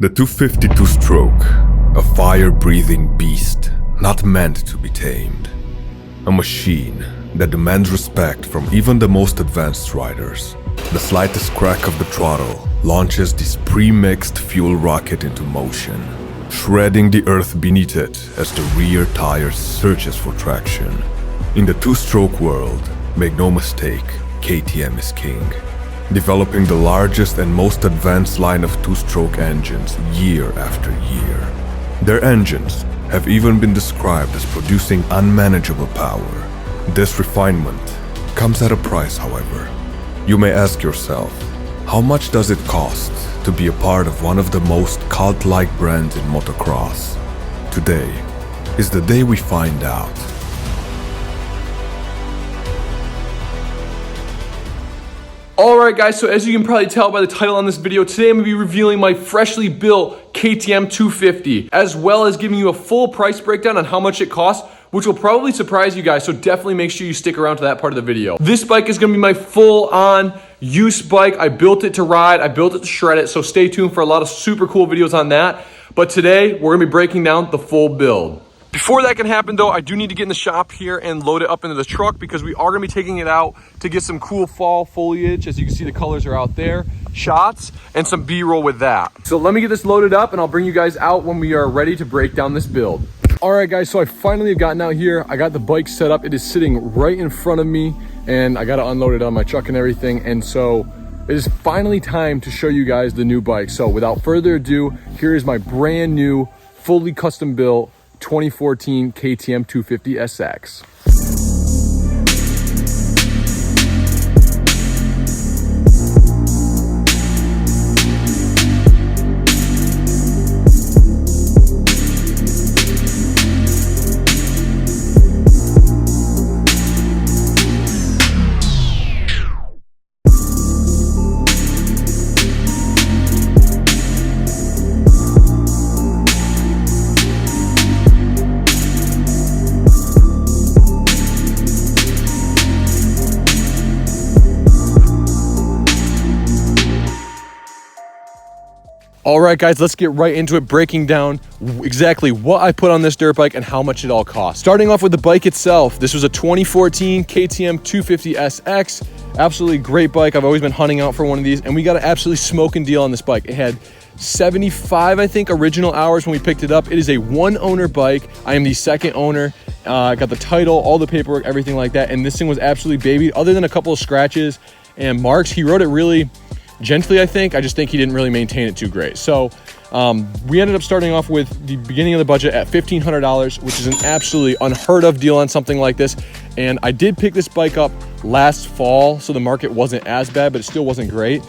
The 250 two-stroke, a fire-breathing beast not meant to be tamed. A machine that demands respect from even the most advanced riders. The slightest crack of the throttle launches this pre-mixed fuel rocket into motion, shredding the earth beneath it as the rear tire searches for traction. In the two-stroke world, make no mistake, KTM is king, developing the largest and most advanced line of two-stroke engines year after year. Their engines have even been described as producing unmanageable power. This refinement comes at a price, however. You may ask yourself, how much does it cost to be a part of one of the most cult-like brands in motocross? Today is the day we find out. Alright guys, so as you can probably tell by the title on this video, today I'm going to be revealing my freshly built KTM 250, as well as giving you a full price breakdown on how much it costs, which will probably surprise you guys, so definitely make sure you stick around to that part of the video. This bike is going to be my full-on use bike. I built it to ride, I built it to shred it, so stay tuned for a lot of super cool videos on that. But today, we're going to be breaking down the full build. Before that can happen though, I do need to get in the shop here and load it up into the truck because we are going to be taking it out to get some cool fall foliage. As you can see, the colors are out there, shots, and some B-roll with that. So let me get this loaded up and I'll bring you guys out when we are ready to break down this build. All right guys, so I finally have gotten out here. I got the bike set up. It is sitting right in front of me and I got to unload it on my truck and everything. And so it is finally time to show you guys the new bike. So without further ado, here is my brand new, fully custom built 2014 KTM 250 SX. All right, guys, let's get right into it, breaking down exactly what I put on this dirt bike and how much it all cost. Starting off with the bike itself, this was a 2014 KTM 250 SX. Absolutely great bike. I've always been hunting out for one of these, and we got an absolutely smoking deal on this bike. It had 75, I think, original hours when we picked it up. It is a one-owner bike. I am the second owner. I got the title, all the paperwork, everything like that, and this thing was absolutely babied. Other than a couple of scratches and marks, he rode it really gently, I think. I just think he didn't really maintain it too great. So we ended up starting off with the beginning of the budget at $1,500, which is an absolutely unheard of deal on something like this. And I did pick this bike up last fall, so the market wasn't as bad, but it still wasn't great.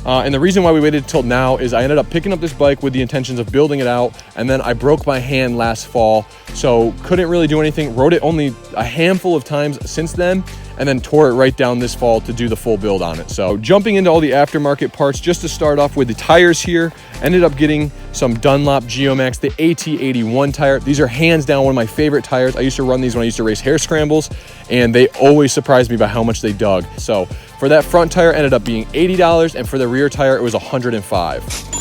And the reason why we waited until now is I ended up picking up this bike with the intentions of building it out, and then I broke my hand last fall, so couldn't really do anything. Rode it only a handful of times since then, and then tore it right down this fall to do the full build on it. So jumping into all the aftermarket parts, just to start off with the tires here, ended up getting some Dunlop Geomax, the AT81 tire. These are hands down one of my favorite tires. I used to run these when I used to race hare scrambles, and they always surprised me by how much they dug. So for that front tire ended up being $80, and for the rear tire it was $105.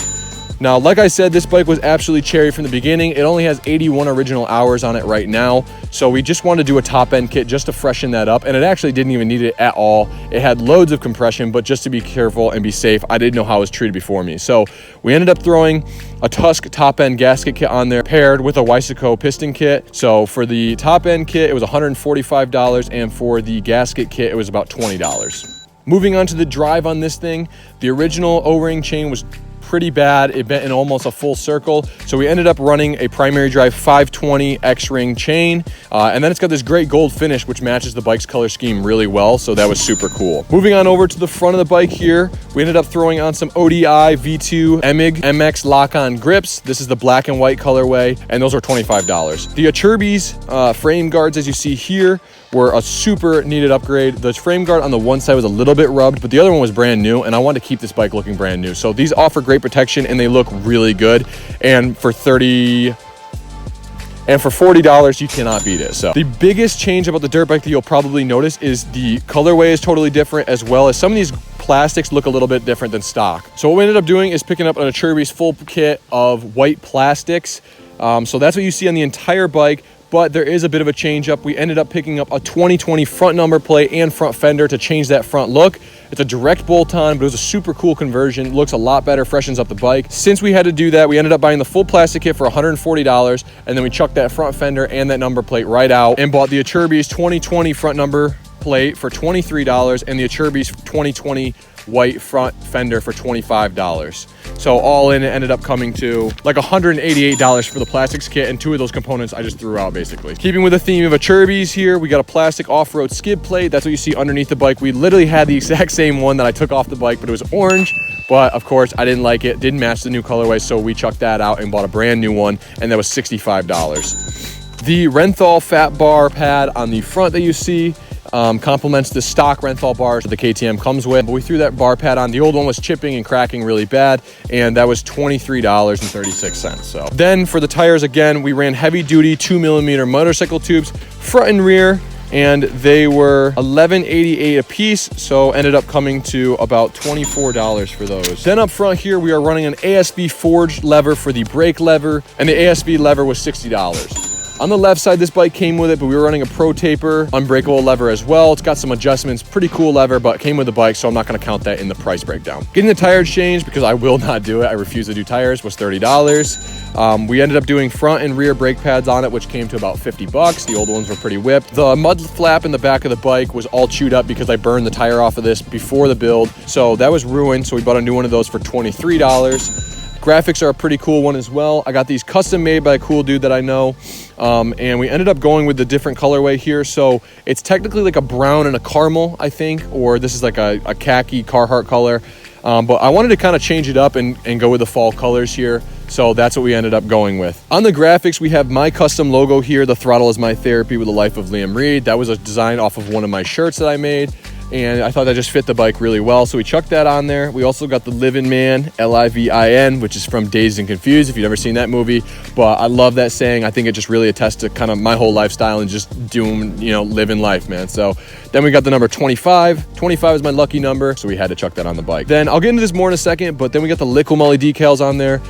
Now, like I said, this bike was absolutely cherry from the beginning. It only has 81 original hours on it right now, so we just wanted to do a top end kit just to freshen that up, and it actually didn't even need it at all. It had loads of compression, but just to be careful and be safe, I didn't know how it was treated before me. So we ended up throwing a Tusk top end gasket kit on there paired with a Weisico piston kit. So for the top end kit, it was $145, and for the gasket kit, it was about $20. Moving on to the drive on this thing, the original O-ring chain was pretty bad. It bent in almost a full circle, so we ended up running a primary drive 520 X-ring chain, and then it's got this great gold finish which matches the bike's color scheme really well, so that was super cool. Moving on over to the front of the bike here, we ended up throwing on some ODI V2 EMIG MX lock-on grips. This is the black and white colorway, and those are $25. The Acerbis frame guards, as you see here, were a super needed upgrade. The frame guard on the one side was a little bit rubbed, but the other one was brand new, and I wanted to keep this bike looking brand new. So these offer great protection and they look really good. And for and for $40, you cannot beat it. So the biggest change about the dirt bike that you'll probably notice is the colorway is totally different, as well as some of these plastics look a little bit different than stock. So what we ended up doing is picking up an Acerbis full kit of white plastics. So that's what you see on the entire bike, but there is a bit of a change up. We ended up picking up a 2020 front number plate and front fender to change that front look. It's a direct bolt-on, but it was a super cool conversion. Looks a lot better, freshens up the bike. Since we had to do that, we ended up buying the full plastic kit for $140, and then we chucked that front fender and that number plate right out and bought the Acerbis 2020 front number plate for $23 and the Acerbis 2020 white front fender for $25. So all in, it ended up coming to like $188 for the plastics kit, and 2 of those components I just threw out basically. Keeping with the theme of Acerbis here, we got a plastic off-road skid plate. That's what you see underneath the bike. We literally had the exact same one that I took off the bike, but it was orange. But of course I didn't like it, didn't match the new colorway, so we chucked that out and bought a brand new one, and that was $65. The Renthal fat bar pad on the front that you see complements the stock Renthal bars that the KTM comes with, but we threw that bar pad on. The old one was chipping and cracking really bad, and that was $23.36. So then for the tires, again, we ran heavy duty 2mm motorcycle tubes, front and rear, and they were $11.88 a piece, so ended up coming to about $24 for those. Then up front here, we are running an ASB forged lever for the brake lever, and the ASB lever was $60. On the left side, this bike came with it, but we were running a Pro Taper unbreakable lever as well. It's got some adjustments, pretty cool lever, but came with the bike, so I'm not gonna count that in the price breakdown. Getting the tires changed, because I will not do it, I refuse to do tires, was $30. We ended up doing front and rear brake pads on it, which came to about $50. The old ones were pretty whipped. The mud flap in the back of the bike was all chewed up because I burned the tire off of this before the build, so that was ruined, so we bought a new one of those for $23. Graphics are a pretty cool one as well. I got these custom made by a cool dude that I know. And we ended up going with the different colorway here. So it's technically like a brown and a caramel, I think, or this is like a khaki Carhartt color. But I wanted to kind of change it up and go with the fall colors here. So that's what we ended up going with. On the graphics, we have my custom logo here. The throttle is my therapy with the life of Liam Reed. That was a design off of one of my shirts that I made, and I thought that just fit the bike really well, so we chucked that on there. We also got the Livin' Man, L-I-V-I-N, which is from Dazed and Confused, if you've never seen that movie. But I love that saying. I think it just really attests to kind of my whole lifestyle and just doing, living life, man. So then we got the number 25. 25 is my lucky number, so we had to chuck that on the bike. Then I'll get into this more in a second, but then we got the Liqui Moly decals on there.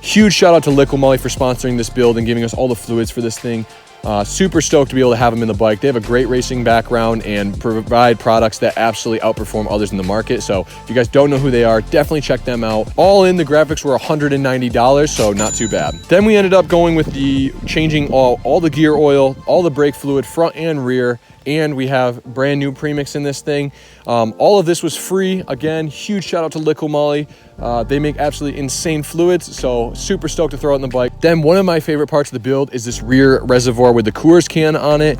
Huge shout out to Liqui Moly for sponsoring this build and giving us all the fluids for this thing. Super stoked to be able to have them in the bike. They have a great racing background and provide products that absolutely outperform others in the market. So if you guys don't know who they are, definitely check them out. All in, the graphics were $190, so not too bad. Then we ended up going with the changing all the gear oil, all the brake fluid, front and rear, and we have brand new premix in this thing. All of this was free. Again, huge shout out to Liqui Moly. They make absolutely insane fluids, so super stoked to throw it in the bike. Then one of my favorite parts of the build is this rear reservoir with the Coors can on it.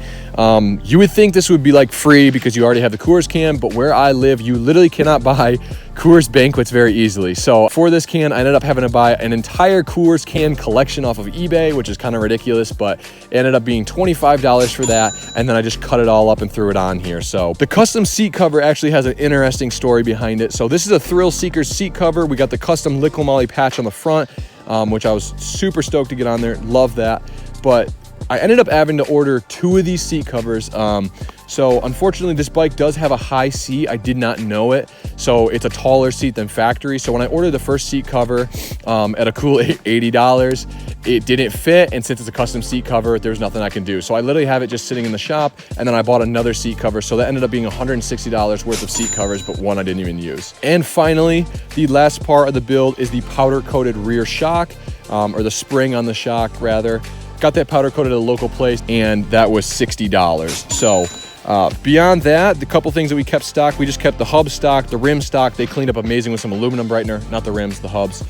You would think this would be like free because you already have the Coors can, but where I live, you literally cannot buy Coors banquets very easily. So for this can, I ended up having to buy an entire Coors can collection off of eBay, which is kind of ridiculous, but it ended up being $25 for that, and then I just cut it all up and threw it on here. So the custom seat cover actually has an interesting story behind it. So this is a Thrill Seeker seat cover. We got the custom Liqui Moly patch on the front, which I was super stoked to get on there. Love that. But I ended up having to order 2 of these seat covers. So unfortunately, this bike does have a high seat. I did not know it. So it's a taller seat than factory. So when I ordered the first seat cover at a cool $80, it didn't fit. And since it's a custom seat cover, there's nothing I can do. So I literally have it just sitting in the shop. And then I bought another seat cover. So that ended up being $160 worth of seat covers, but one I didn't even use. And finally, the last part of the build is the powder coated rear shock, or the spring on the shock rather. Got that powder coated at a local place, and that was $60. So beyond that, the couple things that we kept stock, we just kept the hub stock, the rim stock. They cleaned up amazing with some aluminum brightener, not the rims, the hubs.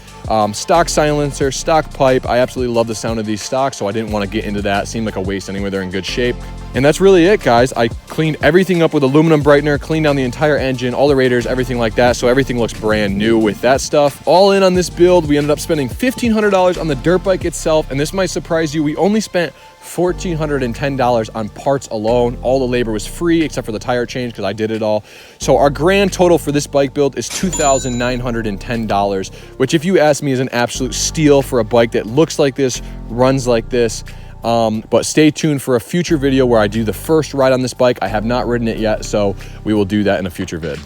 Stock silencer, stock pipe. I absolutely love the sound of these stocks, so I didn't want to get into that. It seemed like a waste anyway. They're in good shape. And that's really it, guys. I cleaned everything up with aluminum brightener, cleaned down the entire engine, all the radiators, everything like that. So everything looks brand new with that stuff. All in on this build, we ended up spending $1,500 on the dirt bike itself. And this might surprise you. We only spent $1,410 on parts alone. All the labor was free except for the tire change because I did it all. So our grand total for this bike build is $2,910, which if you ask me is an absolute steal for a bike that looks like this, runs like this. But stay tuned for a future video where I do the first ride on this bike. I have not ridden it yet, so we will do that in a future vid.